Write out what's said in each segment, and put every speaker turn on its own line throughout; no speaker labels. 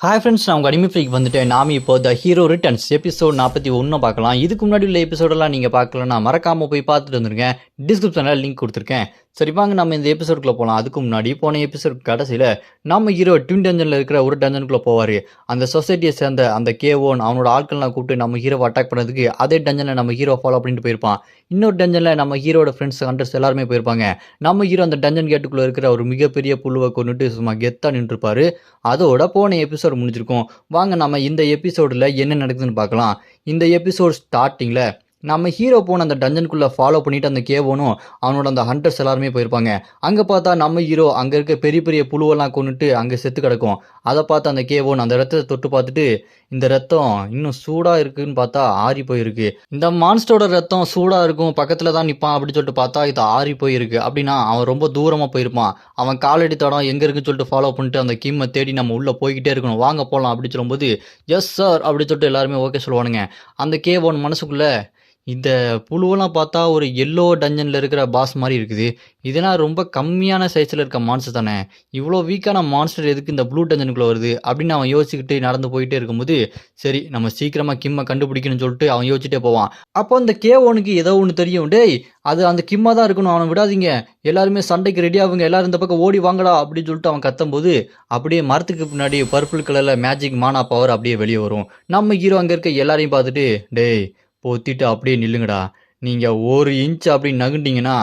Hi friends, நான் உங்கள் anime freak வந்துட்டேன். நாம இப்போ த ஹீரோ ரிட்டர்ன்ஸ் எபிசோட் 41 பார்க்கலாம். இதுக்கு முன்னாடி உள்ள எபிசோடெல்லாம் நீங்கள் பார்க்கலன்னா மறக்காமல் போய் பார்த்துட்டு வந்துருங்க. டிஸ்கிரிப்ஷனில் லிங்க் கொடுத்துருக்கேன். சரி வாங்க நம்ம இந்த எபிசோடுக்குள்ளே போகலாம். அதுக்கு முன்னாடி போன எபிசோட் கடைசியில் நம்ம ஹீரோ ட்வின் டஞ்சனில் இருக்கிற ஒரு டஞ்சனுக்குள்ளே போவார். அந்த சொசைட்டியை சேர்ந்த அந்த கேவோன் அவனோட ஆட்கள்லாம் கூப்பிட்டு நம்ம ஹீரோவை அட்டாக் பண்ணுறதுக்கு அதே டஞ்சனில் நம்ம ஹீரோ ஃபாலோ பண்ணிட்டு போயிருப்பான். இன்னொரு டஞ்சனில் நம்ம ஹீரோட ஃப்ரெண்ட்ஸ் ஹண்டர்ஸ் எல்லாருமே போயிருப்பாங்க. நம்ம ஹீரோ அந்த டஞ்சன் கேட்டுக்குள்ளே இருக்கிற ஒரு மிகப்பெரிய புல்லுவை கொண்டுட்டு சும்மா கெத்தாக நின்றுருப்பாரு. அதோட போன எபிசோடு முடிஞ்சிருக்கும். வாங்க நம்ம இந்த எபிசோடில் என்ன நடக்குதுன்னு பார்க்கலாம். இந்த எபிசோட் ஸ்டார்டிங்கில் நம்ம ஹீரோ போன அந்த டஞ்சனுக்குள்ளே ஃபாலோ பண்ணிவிட்டு அந்த கேவோனும் அவனோட அந்த ஹண்டர்ஸ் எல்லாருமே போயிருப்பாங்க. அங்கே பார்த்தா நம்ம ஹீரோ அங்கே இருக்க பெரிய பெரிய புழுவெல்லாம் கொண்டுட்டு அங்கே செத்து கிடக்கும். அதை பார்த்து அந்த கேவோன் அந்த ரத்தத்தை தொட்டு பார்த்துட்டு, இந்த ரத்தம் இன்னும் சூடாக இருக்குன்னு பார்த்தா ஆறி போயிருக்கு. இந்த மான்ஸ்டரோட ரத்தம் சூடாக இருக்கும், பக்கத்தில் தான் நிற்பான் அப்படின்னு சொல்லிட்டு பார்த்தா இது ஆறி போயிருக்கு. அப்படின்னா அவன் ரொம்ப தூரமாக போயிருப்பான். அவன் காலடி தடம் எங்கே இருக்குன்னு சொல்லிட்டு ஃபாலோ பண்ணிட்டு அந்த கிம்மை தேடி நம்ம உள்ளே போய்கிட்டே இருக்கணும். வாங்க போகலாம் அப்படின்னு சொல்லும்போது எஸ் சார் அப்படின்னு சொல்லிட்டு எல்லாருமே ஓகே சொல்லுவானுங்க. அந்த கேவோன் மனசுக்குள்ளே, இந்த புழுவெல்லாம் பார்த்தா ஒரு எல்லோ டஞ்சனில் இருக்கிற பாஸ் மாதிரி இருக்குது. இதெல்லாம் ரொம்ப கம்மியான சைஸில் இருக்க மான்ஸ்டர் தானே, இவ்வளோ வீக்கான மான்ஸ்டர் எதுக்கு இந்த ப்ளூ டஞ்சனுக்குள்ளே வருது அப்படின்னு அவன் யோசிச்சுக்கிட்டு நடந்து போயிட்டே இருக்கும்போது, சரி நம்ம சீக்கிரமாக கிம்மை கண்டுபிடிக்கணும்னு சொல்லிட்டு அவன் யோசிச்சுட்டே போவான். அப்போ அந்த கேவோனுக்கு ஏதோ ஒன்று தெரியும். டேய், அது அந்த கிம்மா தான் இருக்கணும், அவனை விடாதீங்க, எல்லாருமே சண்டைக்கு ரெடி ஆகுங்க, எல்லாரும் இந்த பக்கம் ஓடி வாங்கடா அப்படின்னு சொல்லிட்டு அவன் கத்தும்போது அப்படியே மரத்துக்கு பின்னாடி பர்பிள் கலரில் மேஜிக் மானா பவர் அப்படியே வெளியே வரும். நம்ம ஹீரோ அங்கே இருக்க எல்லாரையும் பார்த்துட்டு, டேய் பொத்திட்டு அப்படியே நில்லுங்கடா, நீங்கள் 1 இன்ச் அப்படி நகுண்டிங்கன்னா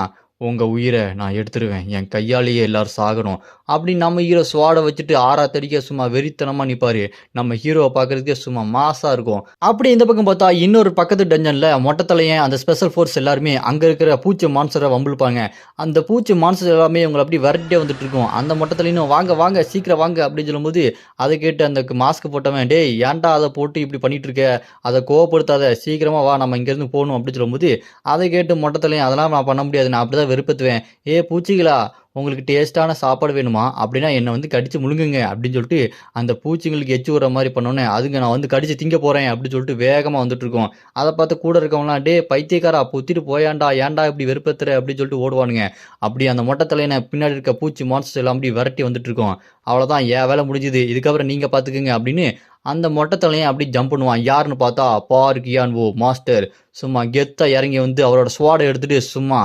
உங்கள் உயிரை நான் எடுத்துருவேன், என் கையாலேயே எல்லோரும் சாகணும் அப்படின்னு நம்ம ஹீரோ ஸ்வாடை வச்சுட்டு ஆறாத்தடிக்க சும்மா வெறித்தனமாக நிற்பார். நம்ம ஹீரோவை பார்க்குறதுக்கே சும்மா மாசாக இருக்கும். அப்படி இந்த பக்கம் பார்த்தா இன்னொரு பக்கத்து டஞ்சனில் மொட்டத்தலையன் அந்த ஸ்பெஷல் ஃபோர்ஸ் எல்லாருமே அங்கே இருக்கிற பூச்சி மான்சரை வம்பிழுப்பாங்க. அந்த பூச்சி மான்சர் எல்லாமே இவங்களை அப்படி விரட்டியே வந்துட்டு இருக்கும். அந்த மொட்டத்தலையும் வாங்க வாங்க சீக்கிரம் வாங்க அப்படின்னு சொல்லும்போது அதை கேட்டு அந்த மாஸ்க் போட்டவன், டேய் ஏன்டா அதை போட்டு இப்படி பண்ணிட்டு இருக்க, அதை கோவப்படுத்தாத, சீக்கிரமாக வா நம்ம இங்கேருந்து போகணும் அப்படின்னு சொல்லும்போது அதை கேட்டு மொட்டத்தலையும், அதெல்லாம் நான் பண்ண முடியாது, நான் அப்படி தான் வெறுப்பத்துவேன், ஏ பூச்சிகளா உங்களுக்கு டேஸ்ட்டான சாப்பாடு வேணுமா அப்படின்னா என்னை வந்து கடிச்சு முழுங்குங்க அப்படின்னு சொல்லிட்டு அந்த பூச்சிங்களுக்கு எச்சு விடுற மாதிரி பண்ணோன்னே, அதுங்க நான் வந்து கடிச்சு திங்க போகிறேன் அப்படின்னு சொல்லிட்டு வேகமாக வந்துட்டு இருக்கோம். அதை பார்த்து கூட இருக்கவங்களாம், டே பைத்தியக்காரா பொத்திட்டு போயாண்டா, ஏன்டா இப்படி வெறுப்பத்துற அப்படின்னு சொல்லிட்டு ஓடுவானுங்க. அப்படி அந்த மொட்டத்தலையனை பின்னாடி இருக்க பூச்சி மான்ஸ்டர் எல்லாம் அப்படி விரட்டி வந்துட்டு இருக்கோம். அவ்வளோதான், ஏன் வேலை முடிஞ்சுது, இதுக்கப்புறம் நீங்கள் பார்த்துக்குங்க அப்படின்னு அந்த மொட்டத்தலையன் அப்படி ஜம்ப் பண்ணுவான். யாருன்னு பார்த்தா பார்க்கியான் ஓ மாஸ்டர் சும்மா கெத்தா இறங்கி வந்து அவரோட ஸ்வாடை எடுத்துட்டு சும்மா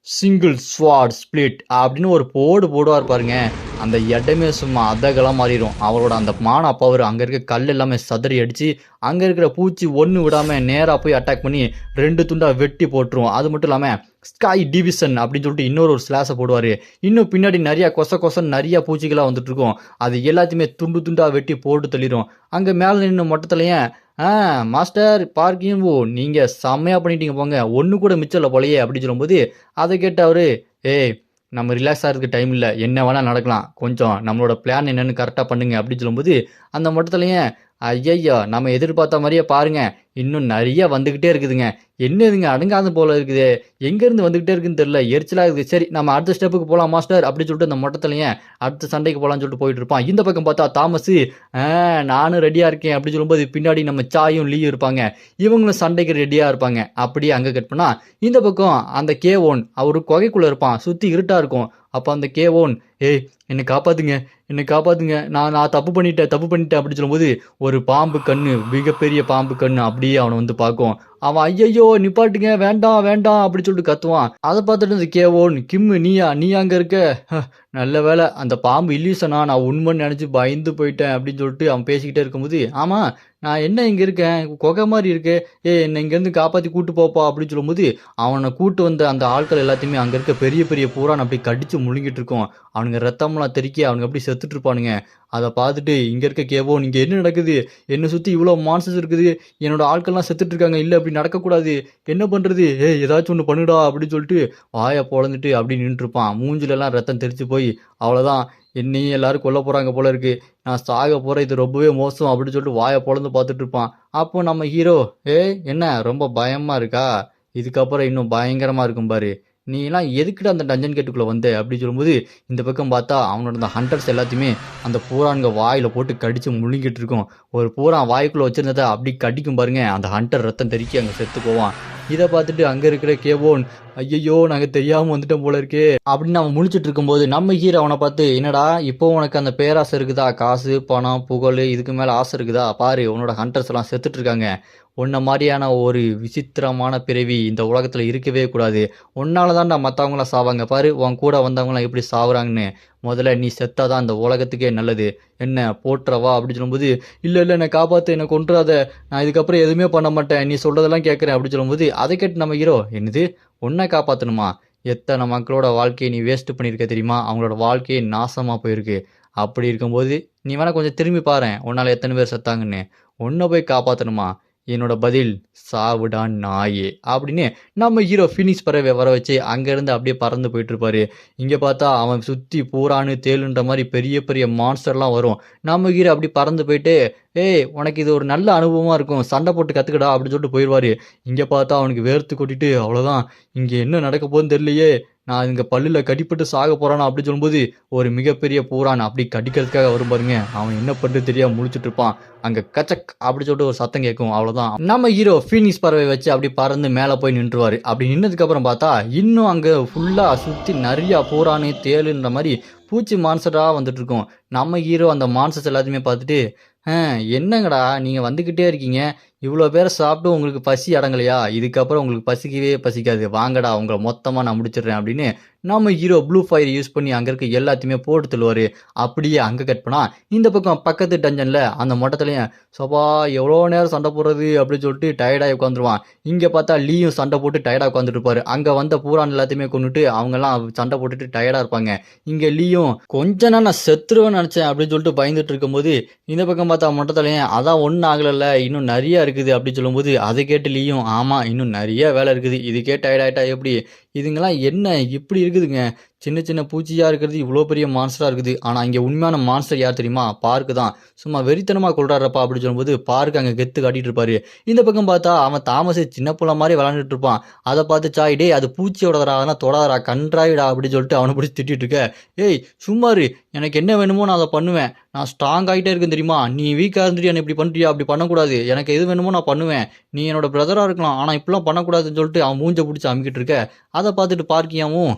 சிங்கிள் ஸ்வாட் ஸ்பிளிட் அப்படின்னு ஒரு போடுவார் பாருங்க. அந்த இடமே சும்மா அதகலாம் மாறிடும். அவரோட அந்த மானா பவர் அங்கே இருக்க கல் எல்லாமே சதறி அடித்து அங்கே இருக்கிற பூச்சி ஒன்று விடாமல் நேராக போய் அட்டாக் பண்ணி 2 துண்டாக வெட்டி போட்டுரும். அது மட்டும் இல்லாமல் ஸ்கை டிவிஷன் அப்படின்னு சொல்லிட்டு இன்னொரு ஸ்லாஷை போடுவார். இன்னும் பின்னாடி நிறையா கொசன்னு நிறையா பூச்சிகளாக வந்துட்டு இருக்கும். அது எல்லாத்தையுமே துண்டு துண்டாக வெட்டி போட்டு தள்ளிடும். அங்கே மேலே நின்று மொட்டத்துலையும், மாஸ்டர் பார்க்கிங் நீங்கள் செம்மையாக பண்ணிட்டீங்க போங்க, ஒன்று கூட மிச்சம் இல்லை போலையே அப்படின்னு சொல்லும்போது அதை கேட்டு அவர், ஏய் நம்ம ரிலாக்ஸ் ஆகிறதுக்கு டைம் இல்லை, என்ன வேணால் நடக்கலாம், கொஞ்சம் நம்மளோட பிளான் என்னென்னு கரெக்டாக பண்ணுங்க அப்படின்னு சொல்லும்போது அந்த மொட்டத்துலையும், ஐயா நம்ம எதிர்பார்த்த மாதிரியே பாருங்க, இன்னும் நிறைய வந்துக்கிட்டே இருக்குதுங்க, என்ன இதுங்க அடங்காத போல இருக்குது, எங்கேருந்து வந்துக்கிட்டே இருக்குன்னு தெரியல, எரிச்சலாக இருக்குது, சரி நம்ம அடுத்த ஸ்டெப்புக்கு போகலாம் மாஸ்டர் அப்படின்னு சொல்லிட்டு அந்த மொட்டத்துலையும் அடுத்த சண்டைக்கு போகலான்னு சொல்லிட்டு போயிட்டு இருப்பான். இந்த பக்கம் பார்த்தா தாமஸ், நானும் ரெடியாக இருக்கேன் அப்படின்னு சொல்லும்போது பின்னாடி நம்ம சாயும் லீயும் இருப்பாங்க. இவங்களும் சண்டைக்கு ரெடியாக இருப்பாங்க. அப்படியே அங்கே கட் பண்ணால் இந்த பக்கம் அந்த கேவோன் அவர் குகைக்குள்ளே இருப்பான், சுற்றி இருட்டாக இருக்கும். அப்போ அந்த கேவோன், ஏய் என்னை காப்பாற்றுங்க, நான் தப்பு பண்ணிட்டேன் அப்படின்னு சொல்லும்போது ஒரு பாம்பு கண்ணு, மிகப்பெரிய பாம்பு கண்ணு அப்படியே அவனை வந்து பார்க்கும். அவன் ஐயையோ நிப்பாட்டுங்க, வேண்டாம் அப்படி சொல்லிட்டு கத்துவான். அதை பார்த்துட்டு இந்த கேவோன், கிம்மு நீ அங்கே இருக்க, நல்ல வேலை அந்த பாம்பு இல்லீசனா, நான் உண்மைன்னு நினச்சி பயந்து போயிட்டேன் அப்படின்னு சொல்லிட்டு அவன் பேசிக்கிட்டே இருக்கும்போது, ஆமாம் நான் என்ன இங்கே இருக்கேன், குகை மாதிரி இருக்கு, என்னை இங்கேருந்து காப்பாற்றி கூட்டு போப்பா அப்படின்னு சொல்லும்போது அவனை கூட்டு வந்த அந்த ஆட்கள் எல்லாத்தையுமே அங்கே இருக்க பெரிய பெரிய பூரான் அப்படி கடிச்சு முழுங்கிட்டு இருக்கும். அவனுங்க ரத்தம்லாம் தெறிக்கி அவனுங்க அப்படி செத்துட்டு இருப்பானுங்க. அதை பார்த்துட்டு இங்கே இருக்க கேவோன், இங்கே என்ன நடக்குது, என்னை சுற்றி இவ்வளோ மான்சஸ் இருக்குது, என்னோட ஆட்கள்லாம் செத்துட்டு இருக்காங்க, இல்லை அப்படி நடக்கக்கூடாது, என்ன பண்ணுறது, ஏதாச்சும் ஒன்று பண்ணுடா அப்படின்னு சொல்லிட்டு வாயை பொழந்துட்டு அப்படி நின்றுருப்பான். மூஞ்சிலெல்லாம் ரத்தம் தெரிச்சு போய், அவ்வளோதான் என்னையும் எல்லாரும் கொல்ல போகிறாங்க போல இருக்கு, நான் சாக போகிறேன், இது ரொம்பவே மோசம் அப்படின்னு சொல்லிட்டு வாயை பொழந்து பார்த்துட்டு இருப்பான். அப்போ நம்ம ஹீரோ, என்ன ரொம்ப பயமாக இருக்கா, இதுக்கப்புறம் இன்னும் பயங்கரமாக இருக்கும் பாரு, நீ எல்லாம் எதுக்கிட்ட அந்த டஞ்சன் கேட்டுக்குள்ளே வந்த அப்படின்னு சொல்லும்போது இந்த பக்கம் பார்த்தா அவனோட அந்த ஹண்டர்ஸ் எல்லாத்தையுமே அந்த பூரான்க வாயில் போட்டு கடித்து முழுங்கிட்டு இருக்கும். ஒரு பூரான் வாய்க்குள்ளே வச்சுருந்ததை அப்படி கடிக்கும் பாருங்க, அந்த ஹண்டர் ரத்தம் தெறிக்கி அங்கே செத்து போவான். இதை பார்த்துட்டு அங்கே இருக்கிற கேவோன், ஐயையோ! நாங்க தெரியாம வந்துட்டோம் போல இருக்கே! அப்படின்னு அவன் முழிச்சுட்டு இருக்கும்போது, நம்ம ஹீரோ அவன பார்த்து, "என்னடா இப்போ உனக்கு அந்த பேராசை இருக்குதா? காசு, பணம், புகழு இதுக்கு மேல ஆசை இருக்குதா? பாரு உன்னோட ஹண்டர்ஸ் எல்லாம் செத்துட்டு இருக்காங்க. உன்ன மாரியான ஒரு விசித்திரமான பிறவி இந்த உலகத்துல இருக்கவே கூடாது. உன்னால தான்டா மத்தவங்கலாம் சாவாங்க. பாரு உன் கூட வந்தவங்கலாம் எப்படி சாவுறாங்கன்னு. முதல்ல நீ செத்தா தான் இந்த உலகத்துக்கே நல்லது. என்ன போட்றவா?" அப்படின்னு சொல்லும்போது, "இல்ல, இல்ல என்ன காப்பாத்து, என்ன கொன்றாத. நான் இதுக்கப்புறம் எதுவுமே பண்ண மாட்டேன். நீ சொல்றதெல்லாம் கேட்கிறேன்." அப்படின்னு சொல்லும்போது, அதை கேட்டு நம்ம ஹீரோ, "என்னது? உன்ன காப்பாத்தணுமா? எத்தனை மக்களோட வாழ்க்கைய நீ வேஸ்ட் பண்ணியிருக்க தெரியுமா? அவங்களோட வாழ்க்கையே நாசமா போயிருக்கு. அப்படி இருக்கும்போது, நீ வேணா கொஞ்சம் திரும்பி பாரேன். உன்னால எத்தன பேர் செத்தாங்கன்னு. உன்ன போய் காப்பாத்தணுமா? என்னோட பதில் சாவுடா நாயே!" அப்படின்னு நம்ம ஹீரோ ஃபீனிக்ஸ் பறவைய வர வச்சு, அங்கருந்து அப்படியே பறந்து போயிட்டுருப்பாரு. இங்க பார்த்தா அவன் சுத்தி பூரான்னு, தேளுன்ற மாரி பெரிய பெரிய மான்ஸ்டர்லாம் வரும். நம்ம ஹீரோ அப்படி பறந்து போயிட்டு, "ஏய்! உனக்கு இது ஒரு நல்ல அனுபவமா இருக்கும். சண்டை போட்டு கத்துக்கடா" அப்படின்னு சொல்லிட்டு போயிருவாரு. இங்க பார்த்தா அவனுக்கு வேர்த்து கொட்டிட்டு, "அவ்வளோதான். இங்க என்ன நடக்க போதுன்னு தெரியலையே! நான் இங்க பல்லுல கடிப்பட்டு சாக போறானா?" அப்படின்னு சொல்லும்போது, ஒரு மிகப்பெரிய பூரான் அப்படி கடிக்கிறதுக்காக வரும் பாருங்க. அவன் என்ன பண்றது தெரியாம முழிச்சுட்டு இருப்பான். அங்க கச்சக் அப்படி சொல்லிட்டு ஒரு சத்தம் கேட்கும். அவ்வளோதான். நம்ம ஹீரோ ஃபீனிக்ஸ் பறவை வச்சு அப்படி பறந்து மேல போய் நின்றுவாரு. அப்படி நின்னதுக்கு அப்புறம் பார்த்தா, இன்னும் அங்க ஃபுல்லா சுத்தி நெறையா பூரானு, தேளுன்ற மாரி பூச்சி மான்ஸ்டரா வந்துட்டு இருக்கும். நம்ம ஹீரோ அந்த மான்ஸ்டர்ஸ் எல்லாத்தையுமே பார்த்துட்டு, என்னங்கடா நீங்க வந்துகிட்டே இருக்கீங்க. இவ்ளோ பேர சாப்பிட்டு உங்களுக்கு பசி அடங்கலையா? இதுக்கப்புறம் உங்களுக்கு பசிக்கவே பசிக்காது. வாங்கடா உங்கள மொத்தமா நான் முடிச்சிடுறேன்" அப்படின்னு நம்ம ஹீரோ ப்ளூ ஃபயர் யூஸ் பண்ணி அங்க இருக்க எல்லாத்தையுமே போட்டு தள்ளுவாரு. அப்படியே அங்க கட் பண்ணா, இந்த பக்கம் பக்கத்து டஞ்சன்ல அந்த மொட்டத்துலயும், "சப்பா எவ்வளோ நேரம் சண்டை போடுறது" அப்படின்னு சொல்லிட்டு டயர்டாயி உட்காந்துருவான். இங்க பார்த்தா லீயும் சண்டை போட்டு டயர்டா உட்காந்துட்டு இருப்பாரு. அங்க வந்த பூரான் எல்லாத்தையுமே கொன்னுட்டு அவங்கலாம் சண்டை போட்டுட்டு டயர்டா இருப்பாங்க. இங்க லீயும், "கொஞ்ச நேரம் நான் செத்துருவேன்னு நெனச்சேன்" அப்படின்னு சொல்லிட்டு பயந்துட்டு இருக்கும்போது, இந்த பக்கம் பார்த்தா மொட்டை தலையன், "அதான் ஒண்ணும் ஆகலல்ல, இன்னும் நெறைய இருக்குது" அப்படி சொல்லும்போது, அதை கேட்டு லீயும், "ஆமா இன்னும் நெறைய வேலை இருக்குது. இதுக்கே டயர்ட் ஆயிட்டா எப்படி? இதுங்கலாம் என்ன இப்படி இருக்குதுங்க. சின்ன சின்ன பூச்சியா இருக்கிறது இவ்ளோ பெரிய மான்ஸ்டரா இருக்குது. ஆனா இங்க உண்மையான மான்ஸ்டர் யார் தெரியுமா? பார்க் தான். சும்மா வெறித்தனமா கொல்றாருப்பா" அப்படின்னு சொல்லும்போது, பார்க் அங்க கெத்து காட்டிட்டு இருப்பாரு. இந்த பக்கம் பார்த்தா அவன் தாமஸ் சின்ன புள்ள மாரி விளையாண்டுட்டு இருப்பான். அத பார்த்து சாய், "டேய் அது பூச்சியோடதுடா, அதெல்லாம் தொடாதடா, கன்றாவிடா" அப்படின்னு சொல்லிட்டு அவன புடிச்சு திட்டிட்டு இருக்க, "ஏய் சும்மா இரு. எனக்கு என்ன வேணுமோ நான் அத பண்ணுவேன். நான் ஸ்ட்ராங் ஆயிட்டே இருக்கேன் தெரியுமா? நீ வீக்கா இருந்துட்டு என்ன இப்படி பண்றியா? அப்படி பண்ணக்கூடாது. எனக்கு எது வேணுமோ நான் பண்ணுவேன். நீ என்னோட பிரதரா இருக்கலாம். ஆனா இப்படிலாம் பண்ணக்கூடாதுன்னு" சொல்லிட்டு அவன் மூஞ்ச புடிச்சு அமுக்கிட்டு இருக்க, அத பார்த்துட்டு பார்க்கியாவும்,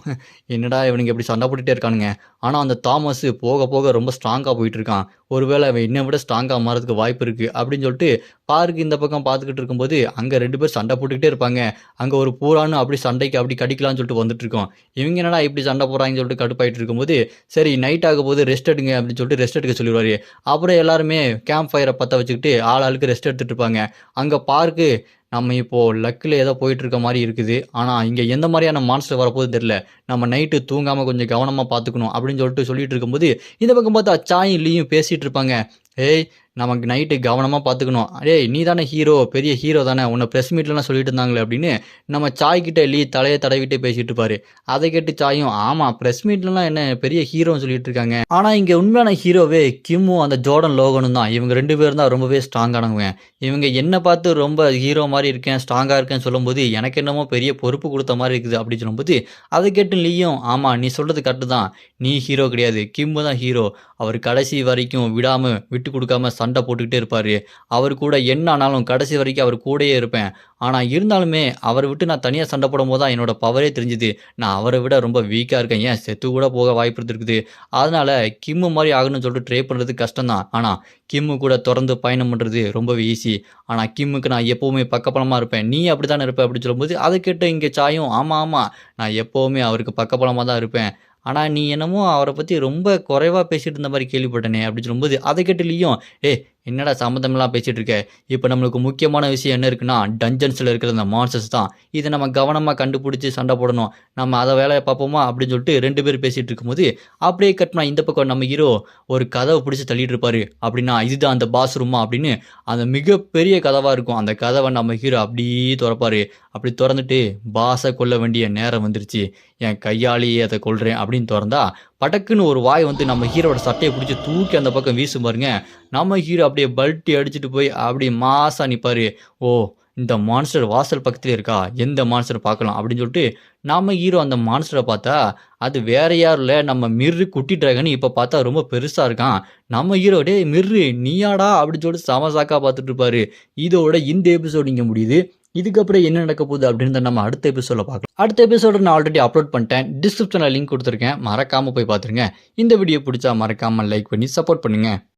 "என்னடா இவனுங்க இப்படி சண்டை போட்டுட்டே இருக்கானுங்க. ஆனா அந்த தாமஸ் போக போக ரொம்ப ஸ்ட்ராங்கா போயிட்டு இருக்கான். ஒருவேளை அவன் என்னை விட ஸ்ட்ராங்கா மாறதுக்கு வாய்ப்பு இருக்கு" அப்படின்னு சொல்லிட்டு பார்க் இந்த பக்கம் பார்த்துக்கிட்டு இருக்கும்போது, அங்க 2 பேர் சண்டை போட்டுக்கிட்டே இருப்பாங்க. அங்க ஒரு பூரான் அப்படி சண்டைக்கு அப்படி கடிக்கலாம்னு சொல்லிட்டு வந்துட்டு இருக்கும். இவங்க என்னடா இப்படி சண்டை போடுறாங்கன்னு சொல்லிட்டு கடுப்பாயிட்டு இருக்கும்போது, சரி நைட் ஆகப்போது ரெஸ்ட் எடுங்க அப்படின்னு சொல்லிட்டு ரெஸ்ட் எடுக்க சொல்லிருவாரு. அப்புறம் எல்லாருமே கேம்ப் ஃபயர பத்த வச்சுக்கிட்டு ஆள் ஆளுக்கு ரெஸ்ட் எடுத்துட்டு இருப்பாங்க. அங்க பார்க்கு, "நம்ம இப்போ லக்ல ஏதோ போயிட்டு இருக்க மாரி இருக்குது. ஆனா இங்க எந்த மாரியான மான்ஸ்டர் வரப்போகுதுன்னு தெரியல. நம்ம நைட்டு தூங்காம கொஞ்சம் கவனமா பார்த்துக்கணும்" அப்படின்னு சொல்லிட்டு இருக்கும்போது, இந்த பக்கம் பார்த்தா சாயும் லீயும் பேசிட்டு இருப்பாங்க. "ஏய் நமக்கு நைட்டு கவனமா பார்த்துக்கணும். டேய் நீ தானே ஹீரோ, பெரிய ஹீரோ தானே. உன்ன பிரஸ் மீட்லலாம் சொல்லிட்டு இருந்தாங்களே" அப்படின்னு நம்ம சாய் கிட்ட லீ தலைய தடவிட்டே பேசிட்டு இருப்பாரு. அதை கேட்டு சாயும், "ஆமா பிரஸ் மீட்லலாம் என்ன பெரிய ஹீரோன்னு சொல்லிட்டு இருக்காங்க. ஆனா இங்க உண்மையான ஹீரோவே கிம்மும் அந்த ஜோர்டன் லோகனும் தான். இவங்க 2 பேரும் தான் ரொம்பவே ஸ்ட்ராங்கானவங்க. இவங்க என்ன பார்த்து ரொம்ப ஹீரோ மாரி இருக்கேன், ஸ்ட்ராங்கா இருக்கேன்னு சொல்லும்போது, எனக்கு என்னமோ பெரிய பொறுப்பு குடுத்த மாரி இருக்குது" அப்படின்னு சொல்லும்போது, அதை கேட்டு லீயும், "ஆமா நீ சொல்றது கரெக்ட்டு தான். நீ ஹீரோ கிடையாது. கிம்மு தான் ஹீரோ. அவர் கடைசி வரைக்கும் விடாம, விட்டு குடுக்காம சண்டை போட்டுக்கிட்டே இருப்பாரு. அவரு கூட என்ன ஆனாலும் கடைசி வரைக்கும் அவர் கூடயே இருப்பேன். ஆனா இருந்தாலுமே, அவர விட்டு நான் தனியா சண்டை போடும்போது தான் என்னோட பவரே தெரிஞ்சுது. நான் அவர விட ரொம்ப வீக்கா இருக்கேன். ஏன் செத்து கூட போக வாய்ப்பு இருக்குது. அதனால கிம்மு மாரி ஆகணும்னு சொல்லிட்டு ட்ரை பண்றது கஷ்டம் தான். ஆனா கிம்மு கூட தொடர்ந்து பயணம் பண்றது ரொம்பவே ஈஸி. ஆனா கிம்முக்கு நான் எப்பவுமே பக்கபலமா இருப்பேன். நீ அப்படித்தானே இருப்ப" அப்படின்னு சொல்லும்போது, அத கேட்டு இங்க சாயும், "ஆமா, ஆமா. நான் எப்பவுமே அவருக்கு பக்கபலமா தான் இருப்பேன். ஆனா நீ என்னமோ அவர பத்தி ரொம்ப குறைவா பேசிட்டு இருந்த மாரி கேள்விப்பட்டேனே" அப்படின்னு சொல்லும்போது, அத கேட்டு லீயும், "ஏய் என்னடா சம்மந்தமில்லாம பேசிட்டு இருக்க. இப்ப நம்மளுக்கு முக்கியமான விஷயம் என்ன இருக்குன்னா, டஞ்சன்ஸ்ல இருக்கிற அந்த மான்ஸ்டர்ஸ் தான். இத நம்ம கவனமா கண்டுபிடிச்சு சண்டை போடணும். நம்ம அத வேலைய பார்ப்போமா?" அப்படின்னு சொல்லிட்டு 2 பேரும் பேசிட்டு இருக்கும்போது, அப்படியே கட் பண்ணா இந்த பக்கம் நம்ம ஹீரோ ஒரு கதவ பிடிச்சு தள்ளிட்டு இருப்பாரு. அப்படின்னா, "இதுதான் அந்த பாஸ் ரூமா?" அப்படின்னு அந்த மிகப்பெரிய கதவா இருக்கும். அந்த கதவ நம்ம ஹீரோ அப்படியே தொறப்பாரு. அப்படி தொறந்துட்டு, "பாஸ கொல்ல வேண்டிய நேரம் வந்துருச்சு. என் கையாலேயே அத கொல்றேன்" அப்படின்னு தொறந்தா, படக்குன்னு ஒரு வாய் வந்து நம்ம ஹீரோவோட சட்டைய பிடிச்சு தூக்கி அந்த பக்கம் வீசும் பாருங்க. நம்ம ஹீரோ அப்படியே பல்ட்டி அடிச்சுட்டு போய் அப்படியே மாஸா நிப்பாரு. "ஓ! இந்த மான்ஸ்டர் வாசல் பக்கத்திலே இருக்கா? எந்த மான்ஸ்டர் பார்க்கலாம்" அப்படின்னு சொல்லிட்டு நம்ம ஹீரோ அந்த மான்ஸ்டர பார்த்தா, அது வேற யாரும் இல்ல நம்ம மிர்ரு குட்டி டிராகன். இப்ப பார்த்தா ரொம்ப பெருசா இருக்கான். நம்ம ஹீரோ, "டேய் மிர்ரு நீயாடா?" அப்படின்னு சொல்லிட்டு செம ஷாக்கா பார்த்துட்டு இருப்பாரு. இதோட இந்த எபிசோட் இங்க முடியுது. இதுக்கப்புறம் என்ன நடக்க போகுது அப்படின்றத நம்ம அடுத்த எபிசோட பார்க்கலாம். அடுத்த எபிசோட நான் ஆல்ரெடி அப்லோட் பண்ணிட்டேன். டிஸ்கிரிப்ஷனில் லிங்க் கொடுத்துருக்கேன். மறக்காமல் போய் பார்த்துருங்க. இந்த வீடியோ பிடிச்சா மறக்காமல் லைக் பண்ணி சப்போர்ட் பண்ணுங்கள்.